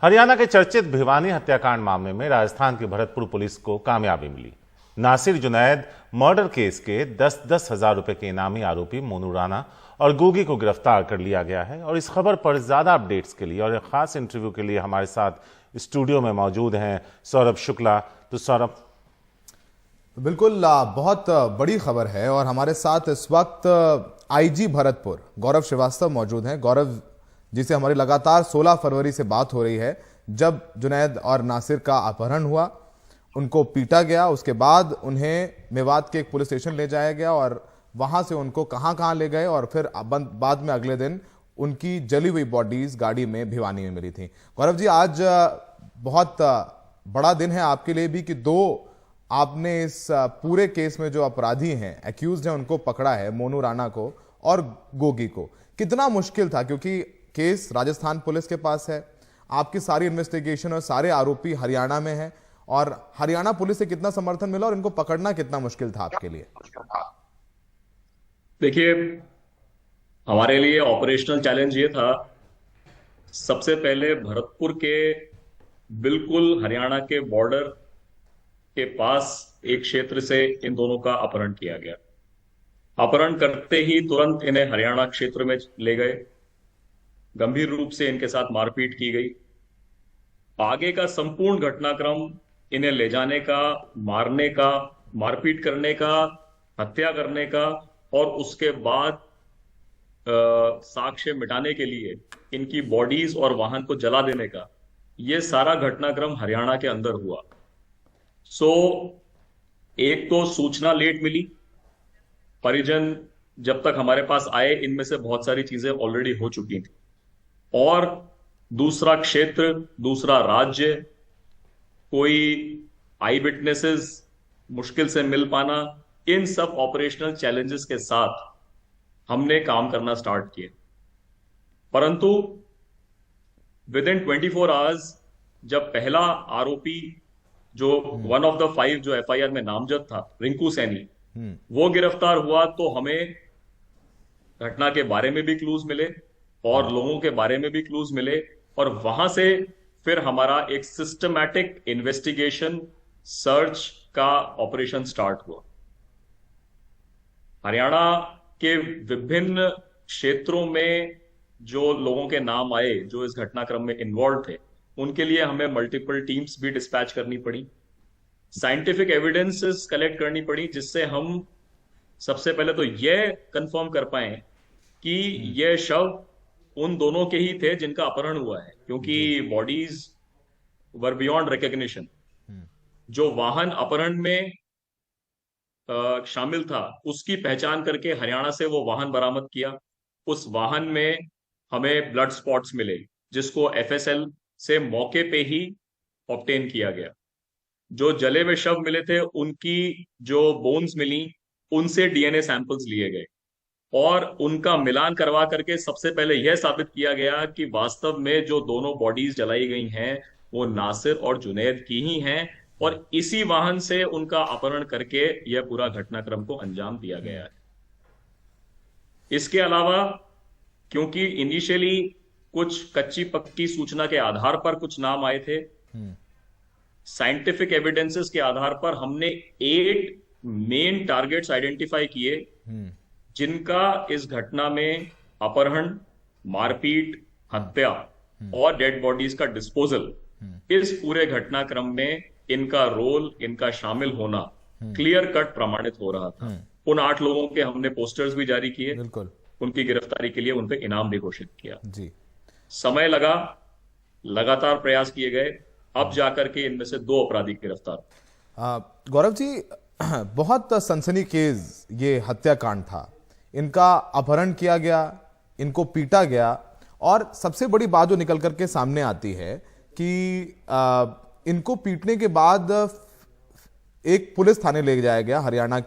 हरियाणा के चर्चित भिवानी हत्याकांड मामले में राजस्थान की भरतपुर पुलिस को कामयाबी मिली। नासिर जुनैद मर्डर केस के 10-10 हजार रुपए के इनामी आरोपी मोनू राणा और गोगी को गिरफ्तार कर लिया गया है। और इस खबर पर ज्यादा अपडेट्स के लिए और एक खास इंटरव्यू के लिए हमारे साथ स्टूडियो में मौजूद हैं सौरभ शुक्ला। तो सौरभ, बिल्कुल बहुत बड़ी खबर है और हमारे साथ इस वक्त आईजी भरतपुर गौरव श्रीवास्तव मौजूद हैं। गौरव जी से हमारी लगातार 16 फरवरी से बात हो रही है, जब जुनैद और नासिर का अपहरण हुआ, उनको पीटा गया, उसके बाद उन्हें मेवात के एक पुलिस स्टेशन ले जाया गया और वहां से उनको कहां ले गए और फिर बाद में अगले दिन उनकी जली हुई बॉडीज गाड़ी में भिवानी में मिली थी। गौरव जी, आज बहुत बड़ा दिन है आपके लिए भी कि आपने इस पूरे केस में जो अपराधी हैं, एक्यूज्ड हैं, उनको पकड़ा है, मोनू राणा को और गोगी को। कितना मुश्किल था, क्योंकि केस राजस्थान पुलिस के पास है, आपकी सारी इन्वेस्टिगेशन और सारे आरोपी हरियाणा में हैं, और हरियाणा पुलिस से कितना समर्थन मिला और इनको पकड़ना कितना मुश्किल था आपके लिए? देखिए, हमारे लिए ऑपरेशनल चैलेंज ये था, सबसे पहले भरतपुर के बिल्कुल हरियाणा के बॉर्डर के पास एक क्षेत्र से इन दोनों का अपहरण किया गया। अपहरण करते ही तुरंत इन्हें हरियाणा क्षेत्र में ले गए, गंभीर रूप से इनके साथ मारपीट की गई। आगे का संपूर्ण घटनाक्रम, इन्हें ले जाने का, मारने का, मारपीट करने का, हत्या करने का और उसके बाद साक्ष्य मिटाने के लिए इनकी बॉडीज और वाहन को जला देने का, यह सारा घटनाक्रम हरियाणा के अंदर हुआ। एक तो सूचना लेट मिली, परिजन जब तक हमारे पास आए इनमें से बहुत सारी चीजें ऑलरेडी हो चुकी थी, और दूसरा क्षेत्र, दूसरा राज्य, कोई आई विटनेसेस मुश्किल से मिल पाना, इन सब ऑपरेशनल चैलेंजेस के साथ हमने काम करना स्टार्ट किए। परंतु विद इन 24 आवर्स जब पहला आरोपी, जो वन ऑफ द 5 जो एफआईआर में नामजद था, रिंकू सैनी, वो गिरफ्तार हुआ, तो हमें घटना के बारे में भी क्लूज मिले और लोगों के बारे में भी क्लूज मिले, और वहां से फिर हमारा एक सिस्टमैटिक इन्वेस्टिगेशन सर्च का ऑपरेशन स्टार्ट हुआ। हरियाणा के विभिन्न क्षेत्रों में जो लोगों के नाम आए जो इस घटनाक्रम में इन्वॉल्व थे, उनके लिए हमें मल्टीपल टीम्स भी डिस्पैच करनी पड़ी, साइंटिफिक एविडेंसेस कलेक्ट करनी पड़ी, जिससे हम सबसे पहले तो यह कंफर्म कर पाए कि यह शव उन दोनों के ही थे जिनका अपहरण हुआ है, क्योंकि बॉडीज वर बियॉन्ड रिकॉग्निशन। जो वाहन अपहरण में शामिल था उसकी पहचान करके हरियाणा से वो वाहन बरामद किया। उस वाहन में हमें ब्लड स्पॉट्स मिले, जिसको एफएसएल से मौके पे ही ऑब्टेन किया गया। जो जले हुए शव मिले थे, उनकी जो बोन्स मिली, उनसे डीएनए सैंपल्स लिए गए और उनका मिलान करवा करके सबसे पहले यह साबित किया गया कि वास्तव में जो दोनों बॉडीज जलाई गई हैं वो नासिर और जुनैद की ही हैं, और इसी वाहन से उनका अपहरण करके यह पूरा घटनाक्रम को अंजाम दिया गया है। इसके अलावा, क्योंकि इनिशियली कुछ कच्ची पक्की सूचना के आधार पर कुछ नाम आए थे, साइंटिफिक एविडेंसेस के आधार पर हमने 8 मेन टारगेट्स आइडेंटिफाई किए, जिनका इस घटना में अपहरण, मारपीट, हत्या और डेड बॉडीज का डिस्पोजल, इस पूरे घटनाक्रम में इनका रोल, इनका शामिल होना क्लियर कट प्रमाणित हो रहा था। उन 8 लोगों के हमने पोस्टर्स भी जारी किए, उनकी गिरफ्तारी के लिए उन पे इनाम भी घोषित किया। समय लगा, लगातार प्रयास किए गए, अब जाकर के इनमें से 2 अपराधी गिरफ्तार। गौरव जी, बहुत सनसनीखेज ये हत्याकांड था। इनका अपहरण किया गया, इनको पीटा गया, और सबसे बड़ी बात जो निकल करके सामने आती है कि इनको पीटने के बाद एक पुलिस थाने ले जाया गया हरियाणा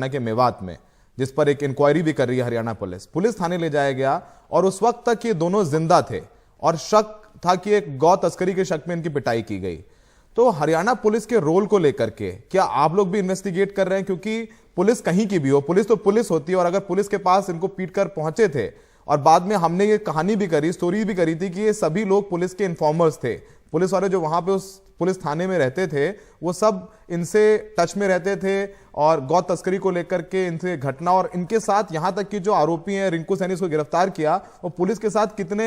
के मेवात में, जिस पर एक इंक्वायरी भी कर रही है हरियाणा पुलिस थाने ले जाया गया, और उस वक्त तक ये दोनों जिंदा थे और शक था कि एक गौ तस्करी के शक में इनकी पिटाई की गई। तो हरियाणा पुलिस के रोल को लेकर के क्या आप लोग भी इन्वेस्टिगेट कर रहे हैं? क्योंकि पुलिस कहीं की भी हो, पुलिस तो पुलिस होती है, और अगर पुलिस के पास इनको पीट कर पहुंचे थे और बाद में हमने ये कहानी भी करी, स्टोरी भी करी थी कि ये सभी लोग पुलिस के इन्फॉर्मर्स थे। पुलिस वाले जो वहां पे उस पुलिस थाने में रहते थे वो सब इनसे टच में रहते थे और गौ तस्करी को लेकर के इनसे घटना, और इनके साथ यहां तक कि जो आरोपी हैं रिंकू सैनी को गिरफ्तार किया और पुलिस के साथ कितने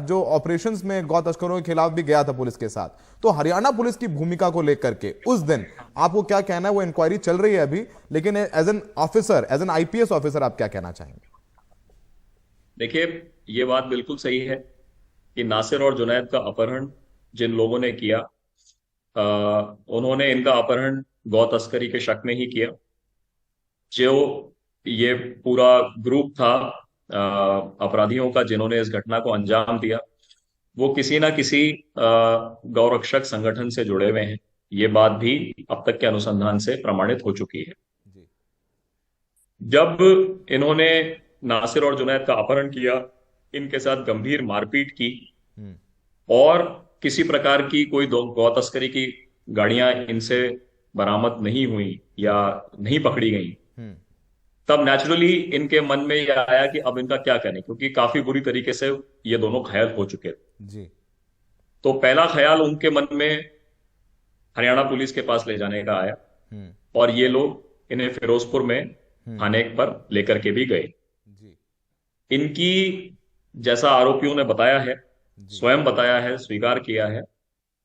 जो ऑपरेशंस में गौ तस्करों के खिलाफ भी गया था पुलिस के साथ। तो हरियाणा पुलिस की भूमिका को लेकर के उस दिन आपको क्या कहना है? वो इंक्वायरी चल रही है अभी, लेकिन as an officer, as an IPS officer आप क्या कहना चाहेंगे? देखिए, ये बात बिल्कुल सही है कि नासिर और जुनैद का अपहरण जिन लोगों ने किया, उन्होंने इनका अपहरण गौ तस्करी के शक में ही किया। जो ये पूरा ग्रुप था अपराधियों का जिन्होंने इस घटना को अंजाम दिया, वो किसी ना किसी गौरक्षक संगठन से जुड़े हुए हैं। ये बात भी अब तक के अनुसंधान से प्रमाणित हो चुकी है। जी। जब इन्होंने नासिर और जुनैद का अपहरण किया, इनके साथ गंभीर मारपीट की हम्म। और किसी प्रकार की कोई गौ तस्करी की गाड़ियां इनसे बरामद नहीं हुई या नहीं पकड़ी गई, हम्म। तब नेचुरली इनके मन में यह आया कि अब इनका क्या करें, क्योंकि काफी बुरी तरीके से ये दोनों घायल हो चुके थे। जी। तो पहला ख्याल उनके मन में हरियाणा पुलिस के पास ले जाने का आया हम्म। और ये लोग इन्हें फिरोजपुर में थाने पर लेकर के भी गए। जी। इनकी, जैसा आरोपियों ने बताया है, जी। स्वयं बताया है, स्वीकार किया है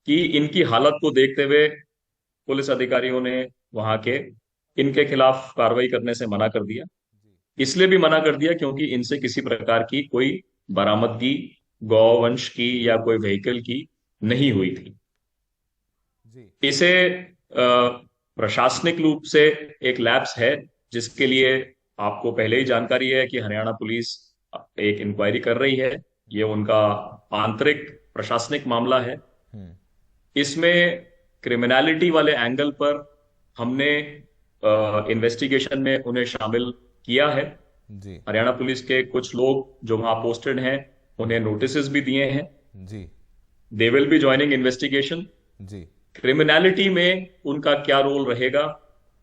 कि इनकी हालत को देखते हुए पुलिस अधिकारियों ने वहां के इनके खिलाफ कार्रवाई करने से मना कर दिया। इसलिए भी मना कर दिया क्योंकि इनसे किसी प्रकार की कोई बरामदगी गौवंश की या कोई व्हीकल की नहीं हुई थी। जी। इसे प्रशासनिक रूप से एक लैप्स है, जिसके लिए आपको पहले ही जानकारी है कि हरियाणा पुलिस एक इंक्वायरी कर रही है। ये उनका आंतरिक प्रशासनिक मामला है। हम्म। इसमें क्रिमिनलिटी वाले एंगल पर हमने इन्वेस्टिगेशन में उन्हें शामिल किया है। जी। हरियाणा पुलिस के कुछ लोग जो वहां पोस्टेड हैं, उन्हें नोटिस भी दिए हैं। जी। They will be joining investigation. जी। क्रिमिनलिटी में उनका क्या रोल रहेगा,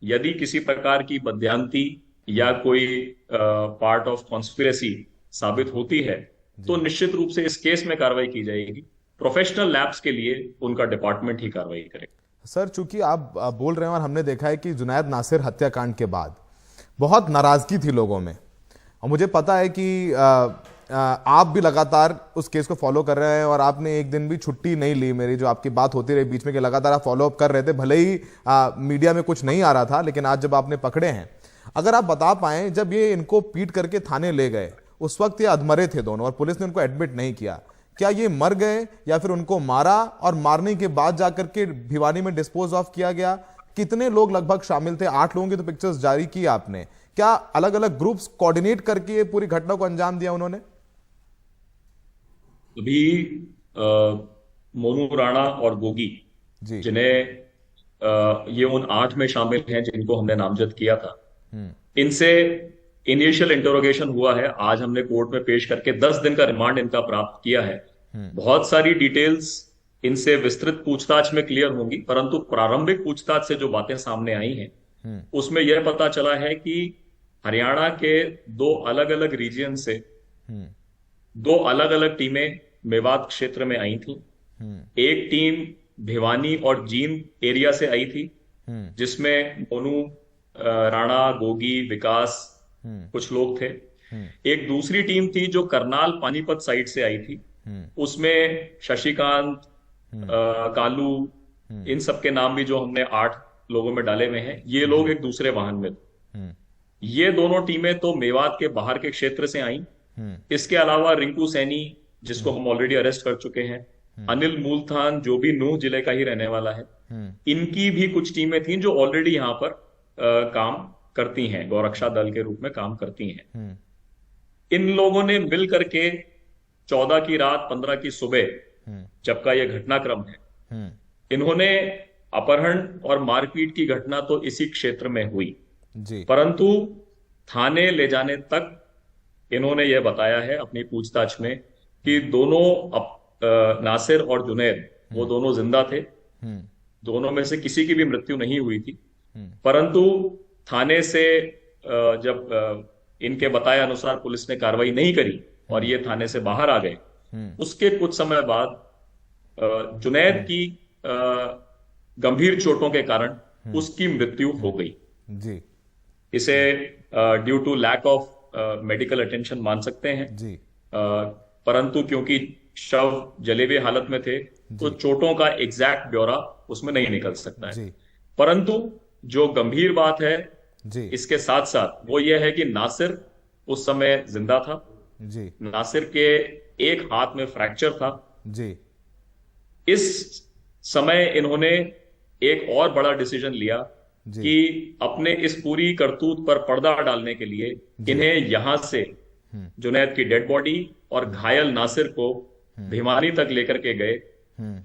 यदि किसी प्रकार की बदयांती या कोई पार्ट ऑफ कॉन्स्पिरेसी साबित होती है, तो निश्चित रूप से इस केस में कार्रवाई की जाएगी। प्रोफेशनल लैब्स के लिए उनका डिपार्टमेंट ही कार्रवाई करेगा। सर, चूंकि आप बोल रहे हैं और हमने देखा है कि जुनैद नासिर हत्याकांड के बाद बहुत नाराजगी थी लोगों में, और मुझे पता है कि आप भी लगातार उस केस को फॉलो कर रहे हैं और आपने एक दिन भी छुट्टी नहीं ली। मेरी जो आपकी बात होती रही बीच में कि लगातार आप फॉलो अप कर रहे थे, भले ही मीडिया में कुछ नहीं आ रहा था, लेकिन आज जब आपने पकड़े हैं, अगर आप बता पाए, जब ये इनको पीट करके थाने ले गए उस वक्त ये अधमरे थे दोनों और पुलिस ने उनको एडमिट नहीं किया, क्या ये मर गए या फिर उनको मारा और मारने के बाद जाकर के भिवानी में डिस्पोज ऑफ किया गया? कितने लोग लगभग शामिल थे? 8 लोगों की तो पिक्चर्स जारी की आपने। क्या अलग अलग ग्रुप्स कोऑर्डिनेट करके ये पूरी घटना को अंजाम दिया उन्होंने? अभी मोनू राणा और गोगी, जी। जिन्हें ये उन 8 में शामिल हैं जिनको हमने नामजद किया था, इनसे इनिशियल इंटरोगेशन हुआ है। आज हमने कोर्ट में पेश करके 10 दिन का रिमांड इनका प्राप्त किया है। बहुत सारी डिटेल्स इनसे विस्तृत पूछताछ में क्लियर होंगी, परंतु प्रारंभिक पूछताछ से जो बातें सामने आई हैं उसमें यह पता चला है कि हरियाणा के 2 अलग अलग रीजन से 2 अलग अलग टीमें मेवात क्षेत्र में आई थी। एक टीम भिवानी और जींद एरिया से आई थी, जिसमें मोनू, राणा, गोगी, विकास, कुछ लोग थे। एक दूसरी टीम थी जो करनाल पानीपत साइड से आई थी, उसमें शशिकांत, कालू, इन सब के नाम भी जो हमने 8 लोगों में डाले हुए हैं, ये लोग एक दूसरे वाहन में थे। ये दोनों टीमें तो मेवात के बाहर के क्षेत्र से आई। इसके अलावा रिंकू सैनी, जिसको हम ऑलरेडी अरेस्ट कर चुके हैं, अनिल मूलथान, जो भी नूह जिले का ही रहने वाला है, इनकी भी कुछ टीमें थीं जो ऑलरेडी यहां पर काम करती हैं, गौरक्षा दल के रूप में काम करती हैं। इन लोगों ने मिल करके 14 की रात 15 की सुबह, जब का यह घटनाक्रम है, इन्होंने अपहरण और मारपीट की घटना तो इसी क्षेत्र में हुई जी। परंतु थाने ले जाने तक इन्होंने यह बताया है अपनी पूछताछ में कि दोनों नासिर और जुनैद, वो दोनों जिंदा थे। दोनों में से किसी की भी मृत्यु नहीं हुई थी, परंतु थाने से जब इनके बताए अनुसार पुलिस ने कार्रवाई नहीं करी और ये थाने से बाहर आ गए, उसके कुछ समय बाद जुनैद की गंभीर चोटों के कारण उसकी मृत्यु हो गई। जी इसे due to lack of medical attention मान सकते हैं। जी परंतु क्योंकि शव जले हुए हालत में थे तो चोटों का एग्जैक्ट ब्यौरा उसमें नहीं निकल सकता है। जी परंतु जो गंभीर बात है जी इसके साथ साथ वो ये है कि नासिर उस समय जिंदा था। जी नासिर के एक हाथ में फ्रैक्चर था। जी इस समय इन्होंने एक और बड़ा डिसीजन लिया जी कि अपने इस पूरी करतूत पर पर्दा डालने के लिए इन्हें यहां से जुनैद की डेड बॉडी और घायल नासिर को भिवानी तक लेकर के गए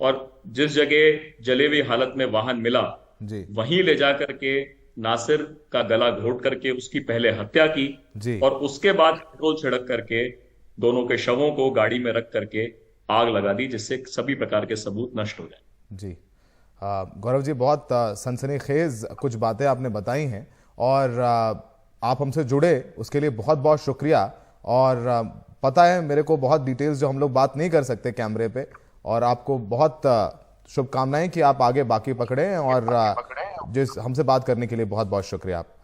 और जिस जगह जले हुई हालत में वाहन मिला जी वहीं ले जाकर के नासिर का गला घोट करके उसकी पहले हत्या की जी और उसके बाद पेट्रोल छिड़क करके दोनों के शवों को गाड़ी में रख करके आग लगा दी, जिससे सभी प्रकार के सबूत नष्ट हो जाए। जी गौरव जी, बहुत सनसनीखेज कुछ बातें आपने बताई हैं और आप हमसे जुड़े उसके लिए बहुत बहुत शुक्रिया। और पता है मेरे को बहुत डिटेल्स जो हम लोग बात नहीं कर सकते कैमरे पे, और आपको बहुत शुभकामनाएं कि आप आगे बाकी पकड़ें, और जिस हमसे बात करने के लिए बहुत बहुत शुक्रिया आप।